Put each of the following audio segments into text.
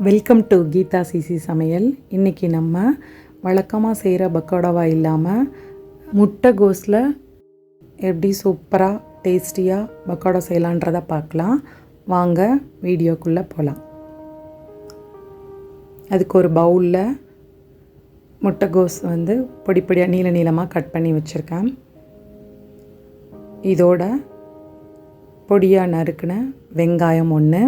Welcome to Geetha CC சமையல். இன்றைக்கி நம்ம வழக்கமாக செய்கிற பக்கோடாவா இல்லாமல் முட்டைகோஸில் எப்படி சூப்பராக டேஸ்டியாக பக்கோடா செய்யலான்றதை பார்க்கலாம். வாங்க வீடியோக்குள்ளே போகலாம். அதுக்கு ஒரு பவுலில் முட்டைகோஸ் பொடி பொடியாக நீள நீளமாக கட் பண்ணி வச்சுருக்கேன். இதோட பொடியாக நறுக்கின வெங்காயம் 1,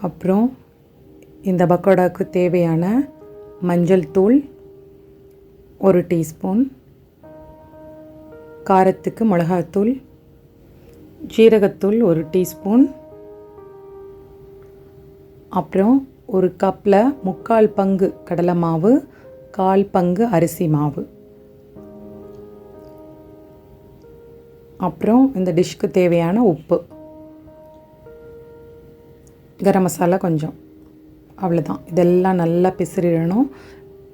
அப்புறம் இந்த பக்கோடாவுக்கு தேவையான மஞ்சள் தூள் 1 டீஸ்பூன், காரத்துக்கு மிளகாத்தூள், ஜீரகத்தூள் 1 டீஸ்பூன், அப்புறம் ஒரு கப்பில் 3/4 பங்கு கடலை மாவு, 1/4 பங்கு அரிசி மாவு, அப்புறம் இந்த டிஷ்க்கு தேவையான உப்பு, கரம் மசாலா கொஞ்சம், அவ்வளோதான். இதெல்லாம் நல்லா பிசிறிடணும்.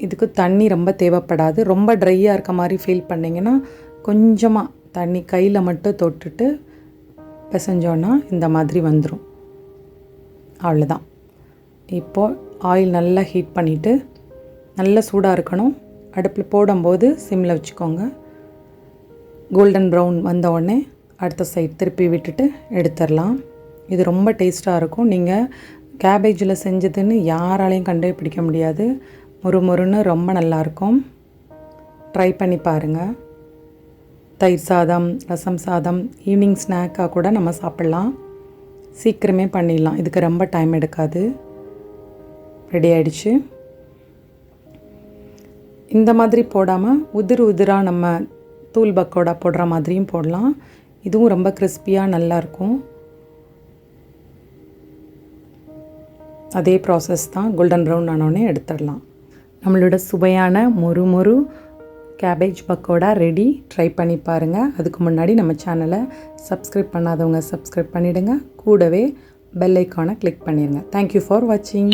இதுக்கு தண்ணி ரொம்ப தேவைப்படாது. ரொம்ப ட்ரையாக இருக்க மாதிரி ஃபீல் பண்ணிங்கன்னா கொஞ்சமாக தண்ணி கையில் மட்டும் தொட்டுட்டு பிசைஞ்சோன்னா இந்த மாதிரி வந்துடும். அவ்வளோதான். இப்போது ஆயில் நல்லா ஹீட் பண்ணிவிட்டு நல்லா சூடாக இருக்கணும். அடுப்பில் போடும்போது சிம்மில் வச்சுக்கோங்க. கோல்டன் ப்ரௌன் வந்த உடனே அடுத்த சைட் திருப்பி விட்டுட்டு எடுத்துடலாம். இது ரொம்ப டேஸ்ட்டாக இருக்கும். நீங்கள் கேபேஜில் செஞ்சதுன்னு யாராலையும் கண்டுபிடிக்க முடியாது. மொறுன்னு ரொம்ப நல்லாயிருக்கும். ட்ரை பண்ணி பாருங்கள். தயிர் சாதம், ரசம் சாதம், ஈவினிங் ஸ்நாக்காக கூட நம்ம சாப்பிட்லாம். சீக்கிரமே பண்ணிடலாம். இதுக்கு ரொம்ப டைம் எடுக்காது. ரெடி ஆகிடுச்சு. இந்த மாதிரி போடாமல் உதிராக நம்ம தூள் பக்கோடா போடுற மாதிரியும் போடலாம். இதுவும் ரொம்ப கிறிஸ்பியாக நல்லாயிருக்கும். அதே ப்ராசஸ் தான். கோல்டன் ப்ரௌன் ஆனோடனே எடுத்துடலாம். நம்மளோட சுவையான மொறு கேபேஜ் பக்கோடா ரெடி. ட்ரை பண்ணி பாருங்கள். அதுக்கு முன்னாடி நம்ம சேனலை சப்ஸ்கிரைப் பண்ணாதவங்க சப்ஸ்கிரைப் பண்ணிவிடுங்க. கூடவே பெல் ஐக்கானை கிளிக் பண்ணிடுங்க. தேங்க்யூ ஃபார் வாட்சிங்.